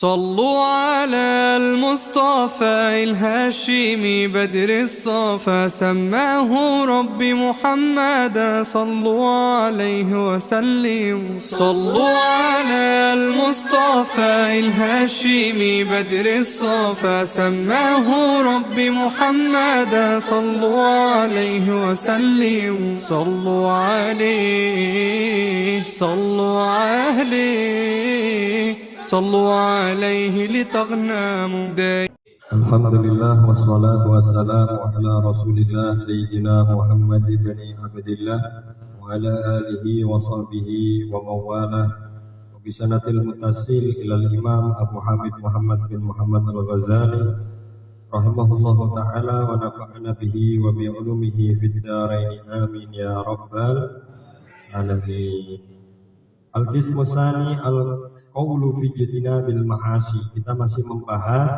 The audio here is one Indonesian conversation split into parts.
صلوا على المصطفى الهاشمي بدر الصفا سماه ربي محمدا صلوا عليه وسلموا. صلوا على المصطفى الهاشمي بدر الصفا سماه ربي محمدا صلوا عليه وسلموا. صلوا عليه صلوا عليه صلوا عليه لتغنموا داي. Alhamdulillah wassalatu wassalamu ala rasulillah Sayyidina Muhammad ibn Abdillah wa ala alihi wa sahbihi wa mawalah wa bisanatil mutasil ilal imam Abu Hamid Muhammad bin Muhammad al-Ghazali rahimahullahu ta'ala wa nafa'ana bihi wa bi'ulumihi fid daraini amin ya rabbal alamin. Al-qismu tsani al-qawlu fi jitinabil ma'asi. Kita masih membahas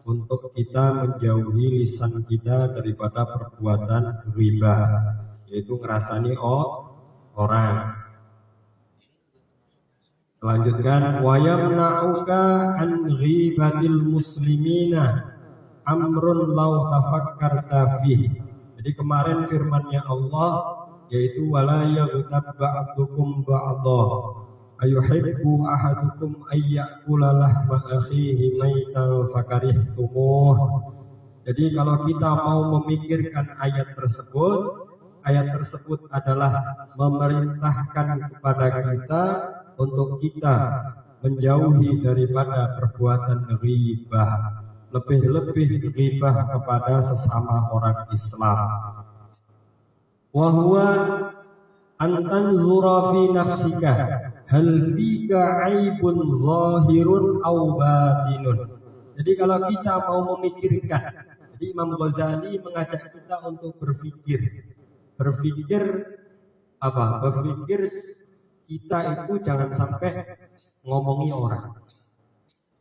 untuk kita menjauhi lisan kita daripada perbuatan ghibah, yaitu ngerasani orang. Lanjutkan, wa yamna'uka an ghibatil muslimina amrun law tafakkarta fihi. Jadi kemarin firman-Nya Allah yaitu wala yaghtab ba'dukum ba'dha ayuhibbu ahadukum ayyakula lahma akhihi maitan fakarihtumuh. Jadi kalau kita mau memikirkan ayat tersebut adalah memerintahkan kepada kita untuk kita menjauhi daripada perbuatan ghibah, lebih-lebih ghibah kepada sesama orang Islam. Wa huwa an tanzura fi nafsika hal fika aibun zahirun aw batinun. Jadi kalau kita mau memikirkan, jadi Imam Ghazali mengajak kita untuk berpikir apa? Berpikir kita itu jangan sampai ngomongi orang.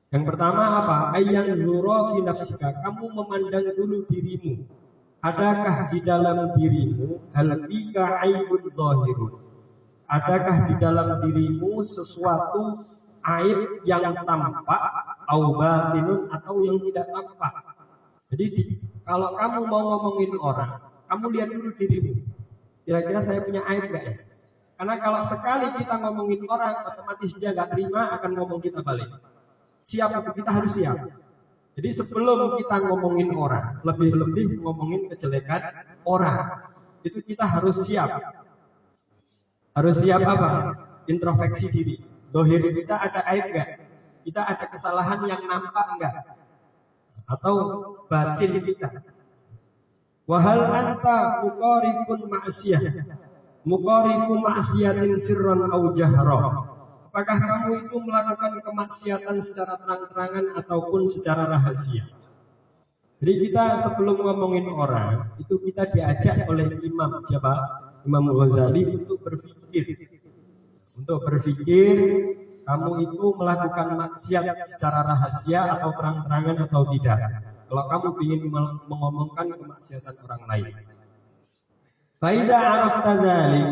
Yang pertama apa? Ayyan zura fi nafsika, kamu memandang dulu dirimu. Adakah di dalam dirimu hal fika aibun zahirun? Adakah di dalam dirimu sesuatu aib yang tampak, au batinun, atau yang tidak tampak? Jadi kalau kamu mau ngomongin orang, kamu lihat dulu dirimu. Kira-kira saya punya aib gak ya? Karena kalau sekali kita ngomongin orang, otomatis dia gak terima, akan ngomong kita balik. Siap itu, kita harus siap. Jadi sebelum kita ngomongin orang, lebih-lebih ngomongin kejelekan orang, itu kita harus siap. Harus siap apa? Introspeksi diri. Dohir kita ada aib enggak? Kita ada kesalahan yang nampak enggak? Atau batin kita? Wahal anta muqarifun ma'siyah, muqarifu ma'siyatin sirran au jahra. Apakah kamu itu melakukan kemaksiatan secara terang-terangan ataupun secara rahasia? Jadi kita sebelum ngomongin orang, itu kita diajak oleh Imam siapa? Imam Ghazali untuk berpikir kamu itu melakukan maksiat secara rahasia atau terang-terangan atau tidak. Kalau kamu ingin mengomongkan kemaksiatan orang lain. Faida arafta dzalik,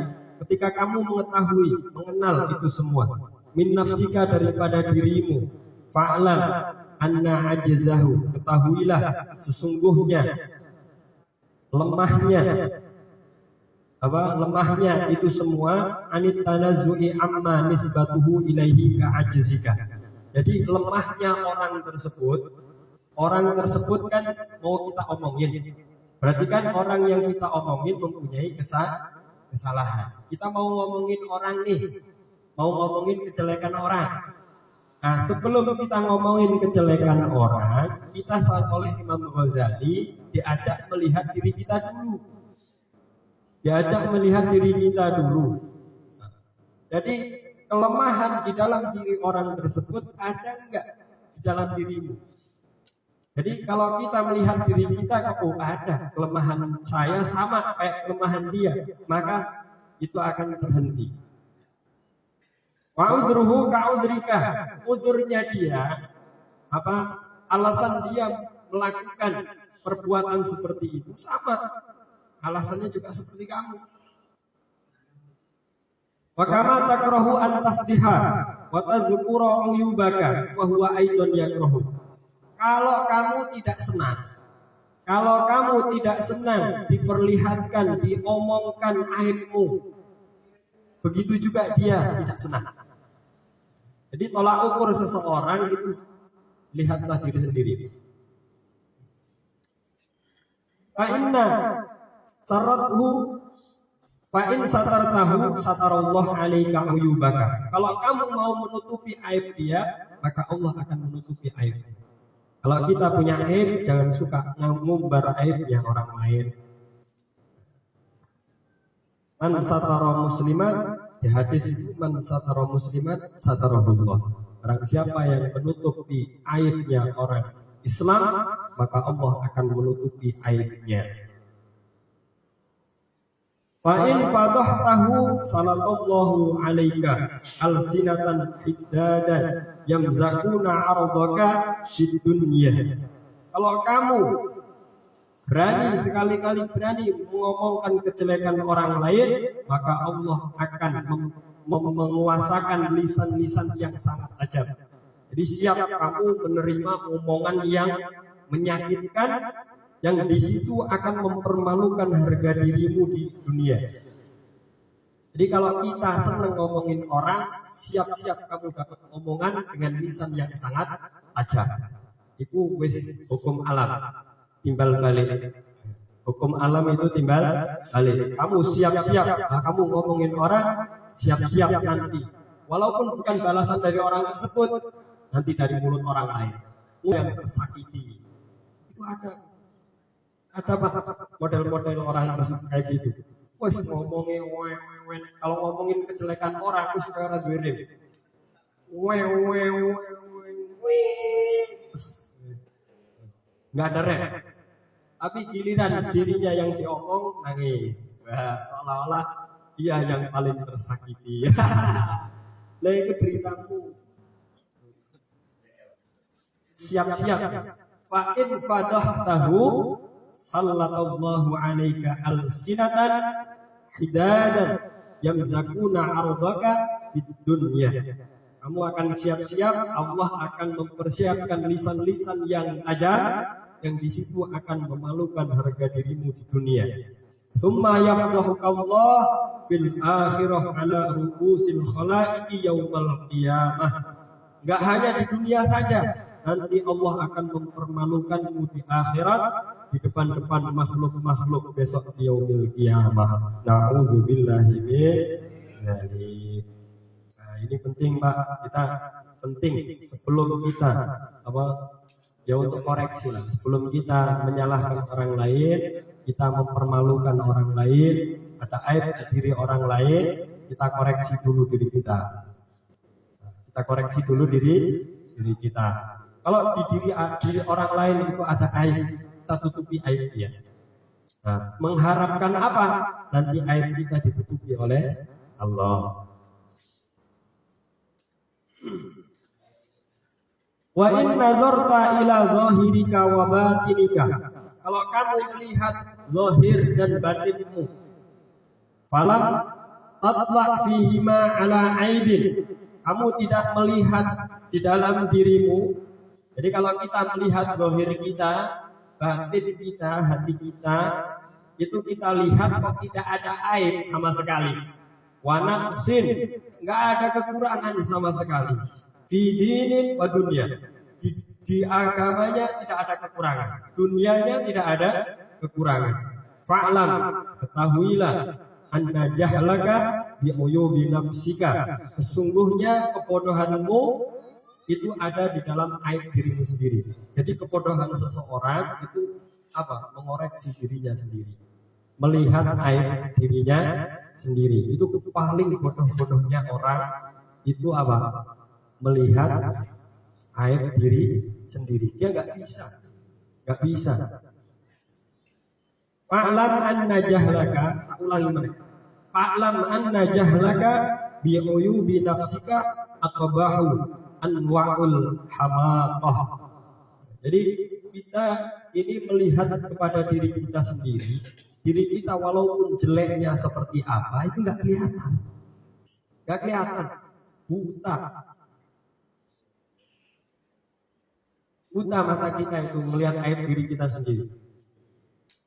ketika kamu mengetahui, mengenal itu semua, min nafsika daripada dirimu, fa'lam anna ajzahu, ketahuilah sesungguhnya lemahnya itu semua anit tanazzu'i amma nisbatuhu ilaihi ka'ajzika. Jadi lemahnya orang tersebut kan mau kita omongin. Berarti kan orang yang kita omongin mempunyai kesalahan. Kita mau ngomongin orang nih, mau ngomongin kejelekan orang. Nah, sebelum kita ngomongin kejelekan orang, kita oleh Imam Ghazali diajak melihat diri kita dulu. Jadi kelemahan di dalam diri orang tersebut ada enggak di dalam dirimu? Jadi kalau kita melihat diri kita, oh ada kelemahan saya sama kayak kelemahan dia, maka itu akan terhenti. Wa udruhu ka'udrika, udurnya dia, alasan dia melakukan perbuatan seperti itu sama, alasannya juga seperti kamu. Wa kama takrahu an tafdiha wa tazkura uyubaka fa huwa aidan yakrahu. Kalau kamu tidak senang, kalau kamu tidak senang diperlihatkan, diomongkan aibmu, begitu juga dia tidak senang. Jadi tolak ukur seseorang itu lihatlah diri sendiri. Fa inna sarathu fa in satartahu satarallah alaika uyubaka. Kalau kamu mau menutupi aib dia, maka Allah akan menutupi aib. Kalau kita punya aib, jangan suka ngumbar aibnya orang lain. Man satara musliman, di hadis itu man satara musliman satarahullah. Barang siapa yang menutupi aibnya orang Islam, maka Allah akan menutupi aibnya. Fa in fadahtahu salatallahu alaika alsinatan hiddadan yamzakuna ardaka fid dunya. Kalau kamu berani sekali-kali berani mengomongkan kejelekan orang lain, maka Allah akan menguasakan lisan-lisan yang sangat tajam. Jadi siap kamu menerima omongan yang menyakitkan, yang di situ akan mempermalukan harga dirimu di dunia. Jadi kalau kita senang ngomongin orang, siap-siap kamu dapat omongan dengan lisan yang sangat tajam. Itu wis hukum alam, timbal balik. Hukum alam itu timbal balik. Kamu siap-siap, kamu ngomongin orang, siap-siap nanti. Walaupun bukan balasan dari orang tersebut, nanti dari mulut orang lain. Yang tersakiti. Itu ada model-model orang kayak gitu. Wes ngomongin kalau ngomongin kejelekan orang wis kaya duwe. Enggak ada rem. Tapi giliran dirinya yang diomong nangis. Nah, seolah-olah dia yang paling tersakiti. Nah itu beritamu. Siap-siap. Fa in fadahtahu sallallahu alaika alsinatan hidadan yamzakuna ardaka fid dunya. Kamu akan siap-siap, Allah akan mempersiapkan lisan-lisan yang tajam, yang di situ akan memalukan harga dirimu di dunia. Tsumma yafdahukallah fil akhirah ala ru'usil khalaiqi yaumal qiyamah. Enggak hanya di dunia saja, nanti Allah akan mempermalukanmu di akhirat, di depan-depan makhluk-makhluk besok di yaumil qiyamah. Na'udzubillahi min dzalik. Nah, ini penting Pak, kita penting sebelum kita untuk koreksi lah, sebelum kita menyalahkan orang lain, kita mempermalukan orang lain, ada aib di diri orang lain, kita koreksi dulu diri kita. Kita koreksi dulu diri kita. Kalau di diri orang lain itu ada aib, kita tutupi aib dia. Nah, mengharapkan apa? Nanti aib kita ditutupi oleh Allah. Wa in nazarta ila zahirika wa batinika. Kalau kamu melihat zahir dan batinmu, falam tatla fihima ala aibin. Kamu tidak melihat di dalam dirimu. Jadi kalau kita melihat zahir kita, batin kita, hati kita, itu kita lihat kok tidak ada aib sama sekali. Wa naqsin, enggak ada kekurangan sama sekali. Fi dinin wa dunya. Di agamanya tidak ada kekurangan, dunianya tidak ada kekurangan. Fa'lam, ketahuilah, anna jahlaka bi uyubi nafsika. Sesungguhnya kebodohanmu itu ada di dalam aib dirimu sendiri. Jadi kebodohan seseorang itu apa? Mengoreksi dirinya sendiri, melihat aib dirinya sendiri. Itu paling bodoh-bodohnya orang itu apa? Melihat aib diri sendiri. Dia nggak bisa. Fa'lam anna jahlaka, tak ulangi mereka. Fa'lam anna jahlaka bi uyubi nafsika aqbahu anwa'ul hamatah. Jadi kita ini melihat kepada diri kita sendiri. Diri kita walaupun jeleknya seperti apa itu nggak kelihatan. nggak kelihatan, buta. Buta mata kita itu melihat aib diri kita sendiri.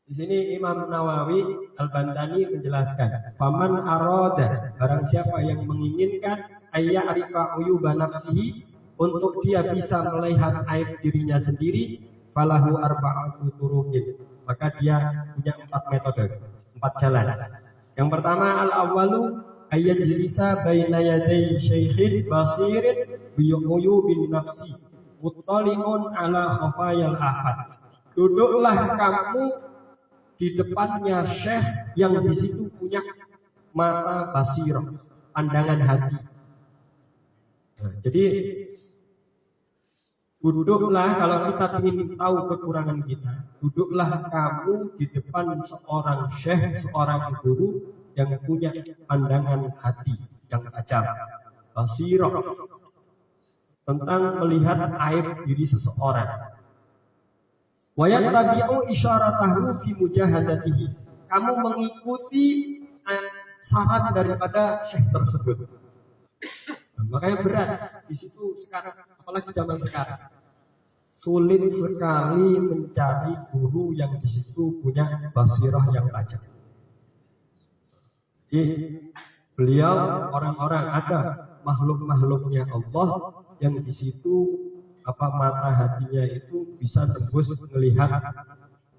Di sini Imam Nawawi Al-Bantani menjelaskan, faman aroda, barang siapa yang menginginkan ayya'rifa uyuba nafsihi, untuk dia bisa melihat aib dirinya sendiri, falahu arba'atu turuqin, maka dia punya 4 metode, 4 jalan. Yang pertama, al-awwalu ayyajlisa baina yaday syaikhin basirin bi uyubin nafsi muttali'un ala khafayal ahad. Duduklah kamu di depannya syekh yang di situ punya mata basirah, pandangan hati. Nah, jadi duduklah kalau kita ingin tahu kekurangan kita, duduklah kamu di depan seorang syekh, seorang guru yang punya pandangan hati yang tajam, basirah, tentang melihat aib diri seseorang. Wa yattabi'u isyaratahu fi mujahadatihi. Kamu mengikuti saran daripada syekh tersebut. Nah, makanya berat di situ sekarang, apalagi zaman sekarang. Sulit sekali mencari guru yang di situ punya basirah yang tajam. Jadi beliau orang-orang ada makhluk-makhluknya Allah yang di situ mata hatinya itu bisa tembus melihat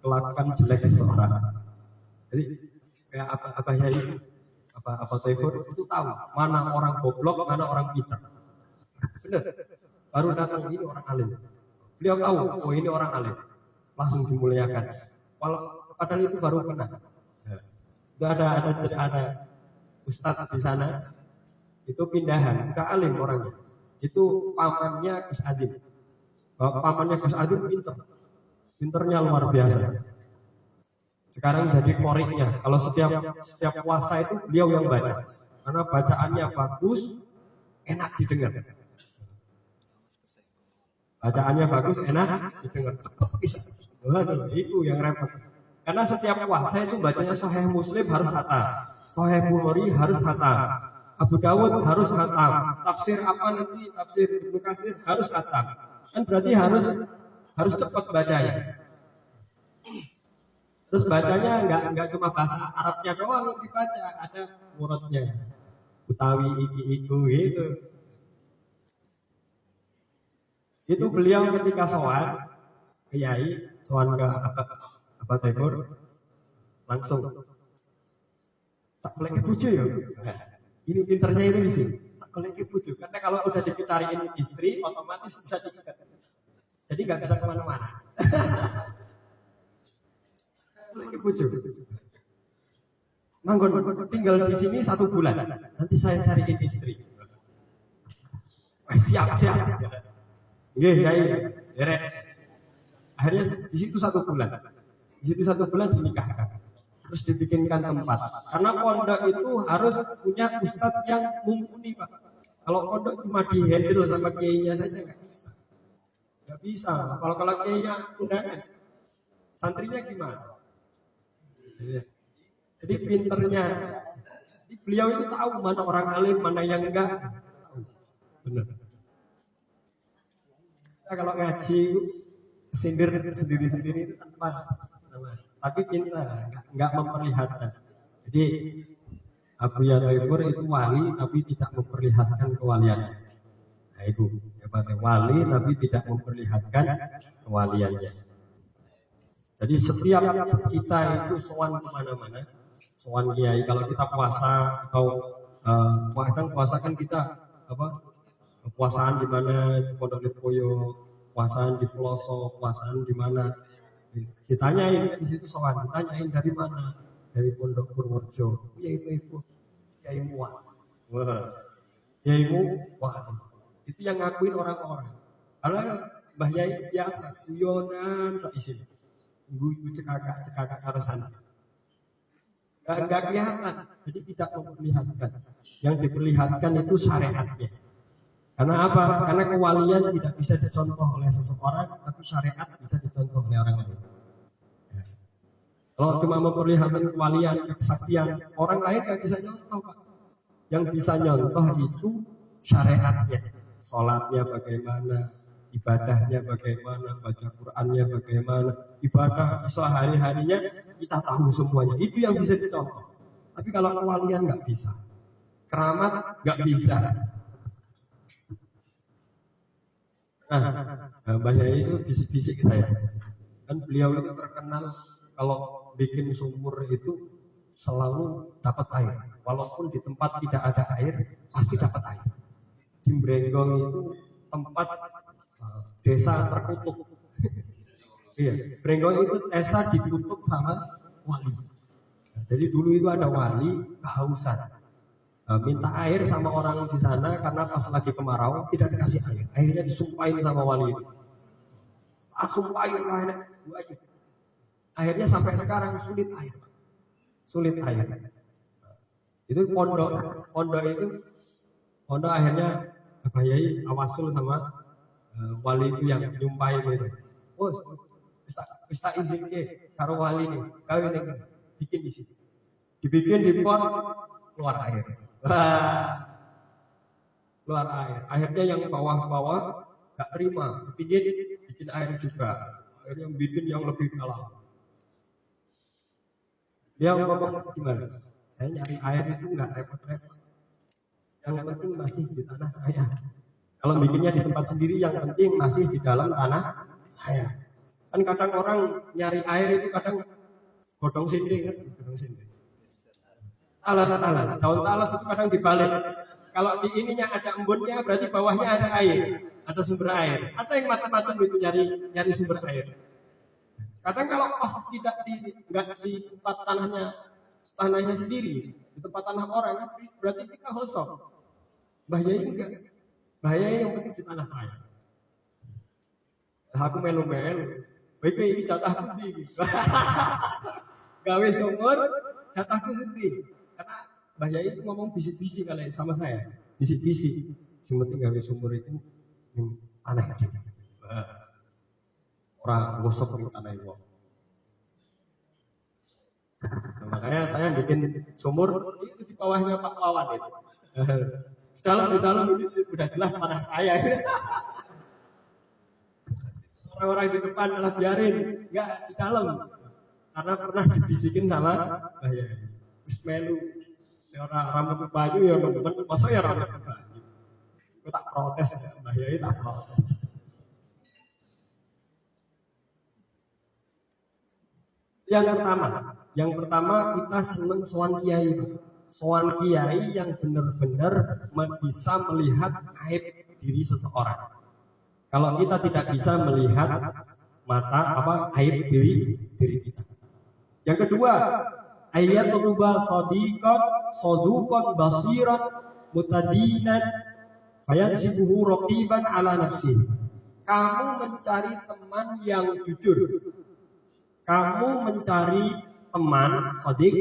kelakuan jelek seseorang. Jadi kayak apa ya itu apa Taifur itu tahu mana orang goblok, mana orang pintar. Benar. Baru datang ini orang alim. Beliau tahu, oh ini orang alim. Langsung dimuliakan. Padahal itu baru kenal. Itu ada ustadz di sana. Itu pindahan, enggak alim orangnya. Itu pamannya Gus Adim. Pamannya Gus Adim pinternya luar biasa. Sekarang jadi koriknya. Kalau setiap puasa itu beliau yang baca, karena bacaannya bagus, enak didengar. Bacaannya bagus, enak didengar, cepat bisa. Waduh, itu yang repot. Karena setiap puasa itu bacanya Sahih Muslim harus hatam, Sahih Bukhari harus hatam, Abu Dawud harus hatam, tafsir apa nanti, tafsir Ibnu Katsir harus hatam. Kan berarti harus cepat bacanya. Terus bacanya enggak cuma bahasa Arabnya doang yang dibaca, ada muradnya. Utawi iki-iku gitu. Itu beliau ketika sowan Kiai, sowan ke apa Taifur, langsung tak boleh bojo ya. Nah, ini pinternya itu di sini. Tak boleh bojo, karena kalau udah dicariin istri otomatis bisa diikat. Jadi nggak bisa kemana-mana. Boleh bojo. Manggon tinggal di sini 1 bulan. Nanti saya cariin istri. Siap. Nggih, Kiai. Derek. Akhirnya di situ 1 bulan. Di situ 1 bulan dinikahkan. Terus dibikinkan tempat. Karena pondok itu harus punya ustadz yang mumpuni, Pak. Kalau pondok cuma dihandle sama kiainya saja nggak bisa. Nggak bisa. Kalau kiainya undangan, santrinya gimana? Jadi pinternya. Jadi beliau itu tahu mana orang alim, mana yang enggak. Benar. Nah, kalau ngaji sindir sendiri-sendiri itu tanpa. Tapi pintar, enggak memperlihatkan. Jadi Abu Ya Taifur itu wali tapi tidak memperlihatkan kewaliannya. Nah itu hebatnya wali tapi tidak memperlihatkan kewaliannya. Jadi setiap kita itu sowan kemana-mana, sowan kiai. Kalau kita puasa atau kadang puasa kan kita puasaan di mana, di Pondok Lirboyo, puasaan di pelosok, puasaan di mana. Ditanyain di situ sowan, ditanyain dari mana? Dari Pondok Purworejo. Yaitu Kiai Muat. Wah. Kiai Muat. Itu yang ngakuin orang-orang. Karena Mbah Yai biasa guyonan kok isin. Ibu cekakak karo santri. Enggak kelihatan. Jadi tidak memperlihatkan. Yang diperlihatkan itu syariatnya. Karena apa? Karena kewalian tidak bisa dicontoh oleh seseorang, tapi syariat bisa dicontoh oleh orang lain. Ya. Kalau cuma memperlihatkan kewalian, kesaktian, orang lain nggak bisa contoh, Pak. Yang bisa nyontoh itu syariatnya, sholatnya bagaimana, ibadahnya bagaimana, baca Qurannya bagaimana, ibadah sehari-harinya kita tahu semuanya. Itu yang bisa dicontoh. Tapi kalau kewalian nggak bisa, keramat nggak bisa. Nah, Mbah Yai itu bisik-bisik ke saya. Kan beliau itu terkenal kalau bikin sumur itu selalu dapat air. Walaupun di tempat tidak ada air, pasti dapat air. Di Brenggong itu tempat desa terkutuk. Iya, Brenggong itu desa dikutuk sama wali. Nah, jadi dulu itu ada wali kehausan. Minta air sama orang di sana karena pas lagi kemarau tidak dikasih air. Akhirnya disumpahin sama wali itu. Sumpahin airnya, aja. Akhirnya sampai sekarang sulit air. Sulit air. Itu pondok akhirnya Mbah Yai awasul sama wali itu yang nyumpahin itu. Oh, bisa izin ke karo wali nih, kawin ini bikin di sini. Dibikin di pot keluar air. Keluar air. Akhirnya yang bawah-bawah gak terima, bikin air juga. Akhirnya bikin yang lebih dalam. Dia ngomong gimana? Saya nyari air itu nggak repot-repot. Yang penting masih di tanah saya. Kalau bikinnya di tempat sendiri, yang penting masih di dalam tanah saya. Kan kadang orang nyari air itu kadang godong sindri kan? Godong sindri. Talas, daun talas itu kadang dibalik. Kalau di ininya ada embunnya, berarti bawahnya ada air, ada sumber air. Ada yang macam-macam itu nyari sumber air. Kadang kalau pas nggak di tempat tanahnya sendiri, di tempat tanah orang, kan berarti kita hosok. Mbah Yai enggak. Mbah Yai yang penting di tanah saya. Nah, aku melu-melu. Baik ini jatahku di. Gawe sumur, jatahku sendiri. Karena Mbah Yai itu ngomong bisik-bisik kali sama saya. Bisik-bisik. Yang penting gawe sumur itu tanah itu. Orang gosok di tanah itu. Nah, makanya saya bikin sumur itu di bawahnya Pak Wawan itu. Di dalam itu sudah jelas tanah saya. Orang-orang di depan malah biarin, enggak di dalam. Karena pernah dibisikin sama Mbah Yai. Wis melu. Orang rambut baju ya nemen, masa ya rambut baju. Aku tak protes ya, Mbah Yai tak protes. Yang pertama kita senang sowan kiai. Sowan kiai yang benar-benar bisa melihat aib diri seseorang. Kalau kita tidak bisa melihat aib diri kita. Yang kedua, ayatuluba sodukon basiran mutadinan fayansibuhu raqiban ala nafsi. Kamu mencari teman yang jujur. Kamu mencari teman sodik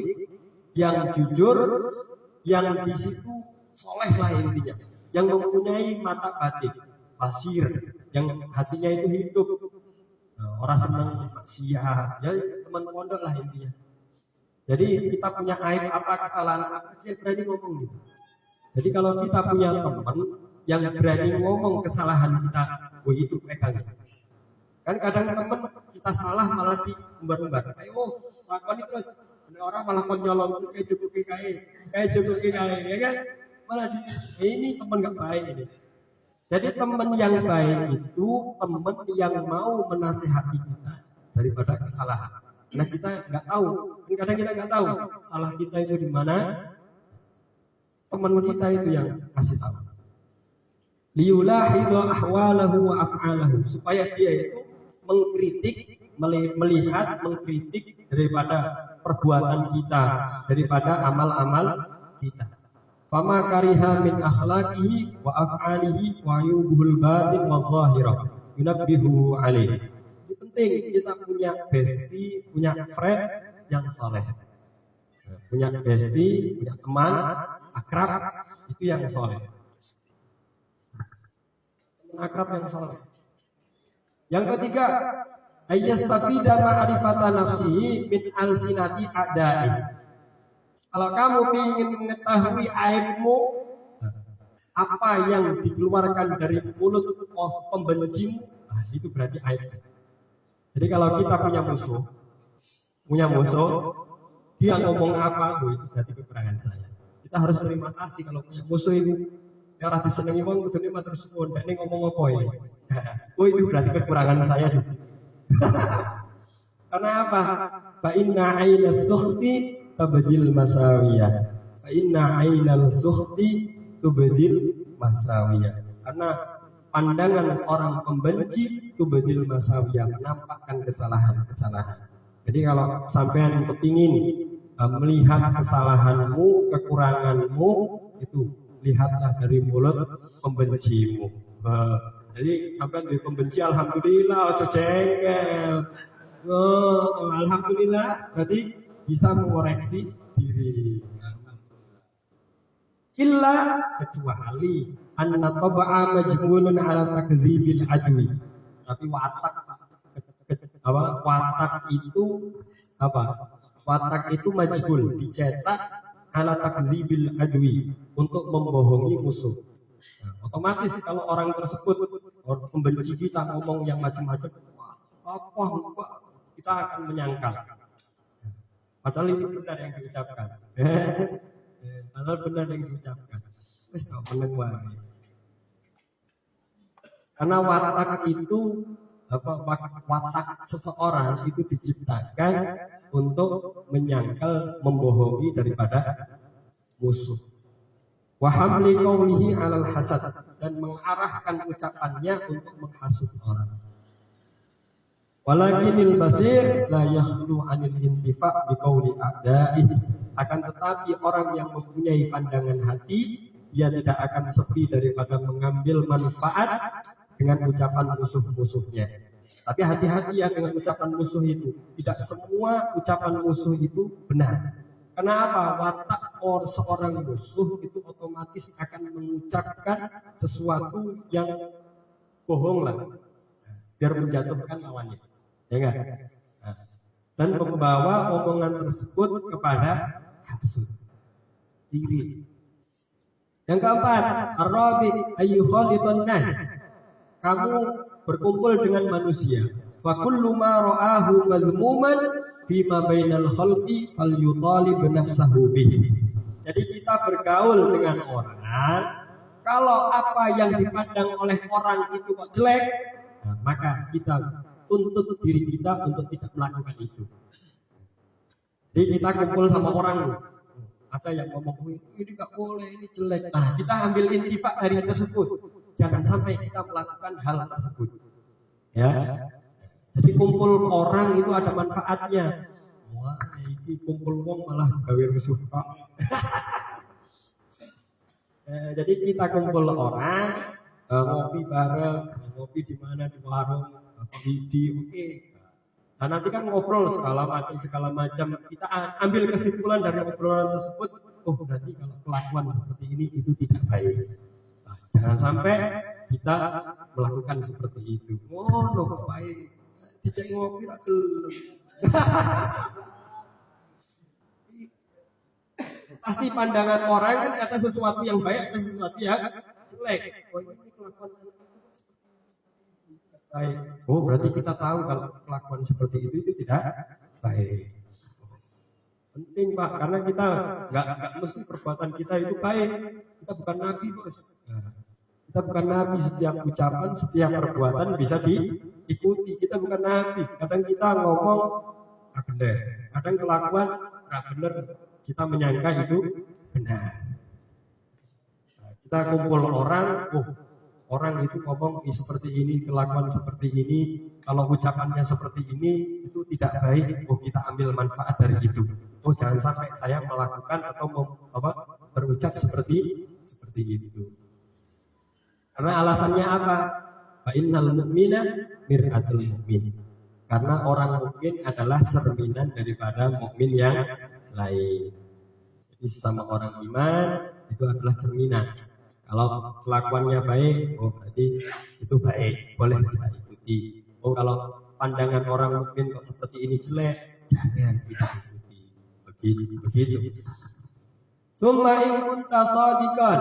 yang jujur, yang di situ soleh lah intinya, yang mempunyai mata batin, basir, yang hatinya itu hidup. Orang senang maksiat, ya teman pondok lah intinya. Jadi kita punya aib apa, kesalahan apa, dia berani ngomong gitu. Jadi kalau kita punya teman yang berani ngomong kesalahan kita, itu pegangnya. Kan kadang teman kita salah malah diumbar-umbar. Ayo, lakoni terus. Orang malah nyolong terus kayak cukup kayak, ya kan? Malah ini teman nggak baik ini. Jadi teman yang baik itu teman yang mau menasihati kita daripada kesalahan. Nah kita nggak tahu, kadang kita nggak tahu salah kita itu di mana. Teman kita itu yang kasih tahu. Liyulahidhu ahwalahu wa af'alahu, supaya dia itu mengkritik daripada perbuatan kita, daripada amal-amal kita. Fama kariha min akhlaqihi wa af'alihi wa yubuhul batin wa zahirah yunabbihu alaih. Ini penting kita punya bestie, punya friend yang soleh. Punya bestie, punya teman akrab itu yang soleh. Teman akrab yang soleh. Yang ketiga, ayyastafida ma'rifata nafsihi min alsinati a'da'i. Kalau kamu ingin mengetahui aibmu, apa yang dikeluarkan dari mulut pembencimu, itu berarti aib. Jadi kalau kita punya musuh, dia ngomong apa, itu berarti kekurangan saya. Kita harus terima kasih kalau punya musuh itu. Ya ora disenengi wong kudune matur suwun, nek ngomong apa ini. Itu berarti kekurangan saya di sini. Karena apa? Fa inna 'ainas sukhti tabdil masawiyah. Fa inna 'ainal sukhti tubdil masawiyah. Karena pandangan orang pembenci tubdil masawiyah, menampakkan kesalahan-kesalahan. Jadi kalau sampean kepingin melihat kesalahanmu, kekuranganmu, itu lihatlah dari mulut pembencimu. Jadi sampean di pembenci, alhamdulillah, ojo jengkel. Alhamdulillah, berarti bisa mengoreksi diri. Illa kecuali anna taba'a majbulun ala takzibil adwi. Tapi watak itu majbul, dicetak ala takzibil adwi, untuk membohongi musuh. Otomatis kalau orang tersebut, orang pembenci kita, ngomong yang macam-macam, kita akan menyangkal. Padahal itu benar yang diucapkan. Wes tak meneng wae. Karena watak itu watak seseorang itu diciptakan untuk menyangkal, membohongi daripada musuh. Wa hamli qawlihi 'alal hasad, dan mengarahkan ucapannya untuk menghasut orang. Walakinil basir la yakhlu 'anil intifa' bi qawli a'da'i. Akan tetapi orang yang mempunyai pandangan hati, dia tidak akan sepi daripada mengambil manfaat dengan ucapan musuh-musuhnya. Tapi hati-hati ya dengan ucapan musuh itu. Tidak semua ucapan musuh itu benar. Karena apa? Watak seorang musuh itu otomatis akan mengucapkan sesuatu yang bohong lah, biar menjatuhkan lawannya, ya enggak? Dan membawa omongan tersebut kepada hasud, iri. Yang keempat, ar-rabi ayyukhalitun nas. Kamu berkumpul dengan manusia. Fa kullu ma ra'ahu mazmuman fima bainal khalqi falyutalib nafsahu bih. Jadi kita bergaul dengan orang, kalau apa yang dipandang oleh orang itu kok jelek, maka kita tuntut diri kita untuk tidak melakukan itu. Jadi kita kumpul sama orang, ada yang ngomong ini nggak boleh, ini jelek. Nah, kita ambil intifak dari tersebut. Jangan sampai kita melakukan hal tersebut. Ya. Jadi kumpul orang itu ada manfaatnya. Wah, ini kumpul wong malah gawe rusuh kok. Jadi kita kumpul orang, ngopi bareng, ngopi di mana, di warung, di oke. Nah, nanti kan ngobrol segala macam. Kita ambil kesimpulan dari obrolan tersebut. Oh, berarti kalau kelakuan seperti ini itu tidak baik. Nah, jangan sampai kita melakukan seperti itu. Oh, no, baik. Dijak ngopi tak gelem. Pasti pandangan orang kan ada sesuatu yang baik, ada sesuatu yang jelek. Oh, ini kelakuan baik. Oh, berarti kita tahu kalau kelakuan seperti itu tidak baik. Penting, Pak, karena kita nggak mesti perbuatan kita itu baik. Kita bukan nabi, Bos. Kita bukan nabi, setiap ucapan, setiap perbuatan bisa diikuti. Kita bukan nabi. Kadang kita ngomong benar, kadang kelakuan benar. Kita menyangka itu benar. Kita kumpul orang, orang itu ngomong seperti ini, kelakuan seperti ini, kalau ucapannya seperti ini, itu tidak baik. Kita ambil manfaat dari itu. Jangan sampai saya melakukan atau berucap seperti itu. Karena alasannya apa? Fa innal mu'mina mir'atul mu'min. Karena orang mukmin adalah cerminan daripada mukmin yang lain. Jadi sama orang iman itu adalah cerminan. Kalau kelakuannya baik, berarti itu baik, boleh kita ikuti. Kalau pandangan orang mukmin kok seperti ini jelek, jangan kita ikuti. Begitu. Tsumma in kunta shadiqan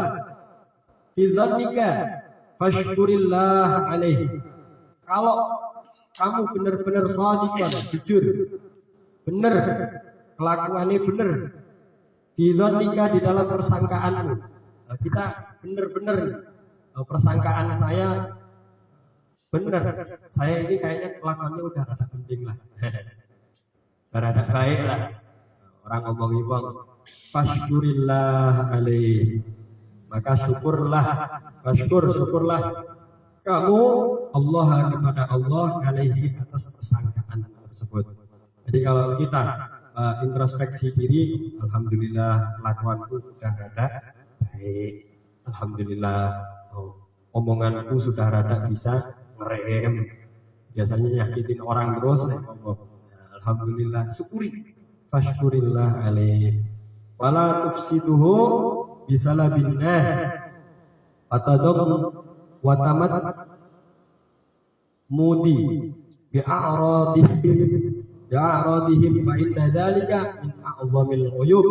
fi dhannika fashkurillah alaihi. Kalau kamu benar-benar shadiqan, jujur, benar, kelakuannya benar, fi dhannika di dalam persangkaanmu. Nah, kita benar-benar persangkaan saya benar, saya ini kayaknya kelakuannya udah rada penting lah. Udah rada baik lah. Orang ngomongi bang, fashkurillah alaih, maka syukurlah kamu Allah kepada Allah alaihi atas persangkaan tersebut. Jadi kalau kita introspeksi diri, alhamdulillah kelakuanku sudah rada baik, alhamdulillah omonganku sudah rada bisa ngerem, biasanya nyakitin orang terus, alhamdulillah, syukuri, fashkurillah alaih, wala tufsiduhu bisalabin nas, atadum watamat mudi bi'a'radihim fa inna dzalika min a'zamil uyub.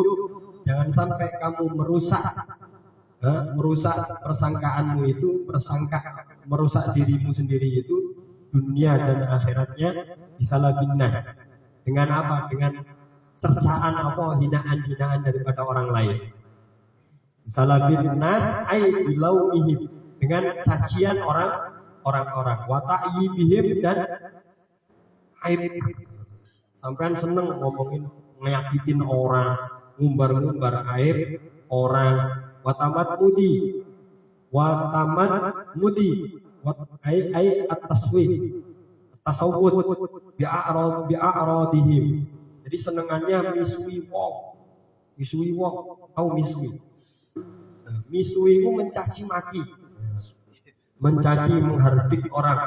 Jangan sampai kamu merusak persangkaanmu itu, merusak dirimu sendiri itu, dunia dan akhiratnya, bisalabin nas. Dengan apa? Dengan cercaan hinaan-hinaan daripada orang lain. Bisalabin nas ay bilaumihim, dengan cacian orang-orang, wa ta'yibihim, dan aib. Sampean seneng ngomongin, nyakitin orang, ngumbar-ngumbar aib orang. Watamat mudi ay at-tasawwud bi'a'radihim. Jadi senengannya misui wong, tahu misui? Misui itu mencaci maki, menghardik orang.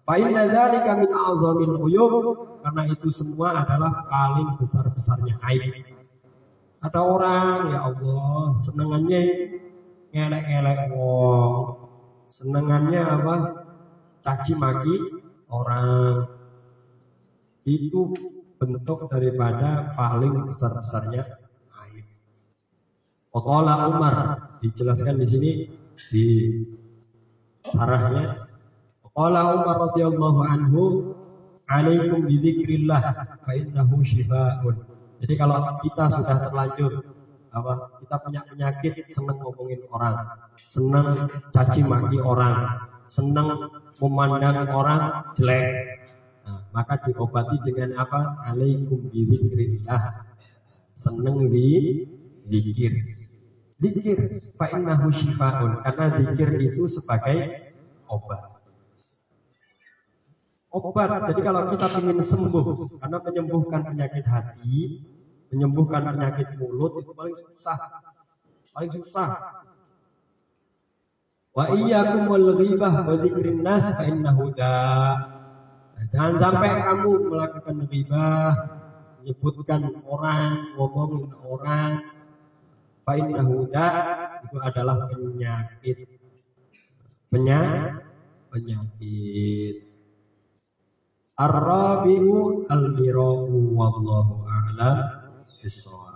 Fa inna dzalika min a'zamil uyub, karena itu semua adalah paling besar-besarnya aib. Ada orang, ya Allah, senengannya ngelek-ngelek wong, senengannya apa? Caci maki orang. Itu bentuk daripada paling besar-besarnya aib. Qala Umar, dijelaskan di sini di sarahnya. Qala Umar radhiyallahu anhu, alaikum bidzikrillah fa innahu shifaa'un. Jadi kalau kita sudah terlanjur kita punya penyakit, senang ngomongin orang, senang caci maki orang, senang memandang orang jelek, maka diobati dengan apa? Alaikum bizikrillah, senang di zikir, fa innahu shifaa'un, karena zikir itu sebagai obat. Jadi kalau kita ingin sembuh, karena menyembuhkan penyakit hati, menyembuhkan penyakit mulut itu paling susah. Wa iyyakum wal ghibah wa dzikrin nas fa innahu da. Jangan sampai kamu melakukan ghibah, menyebutkan orang, ngomongin orang. Fa innahu da, itu adalah penyakit. Ar-rabi'u al-mira'u wallahu a'lam bissawab.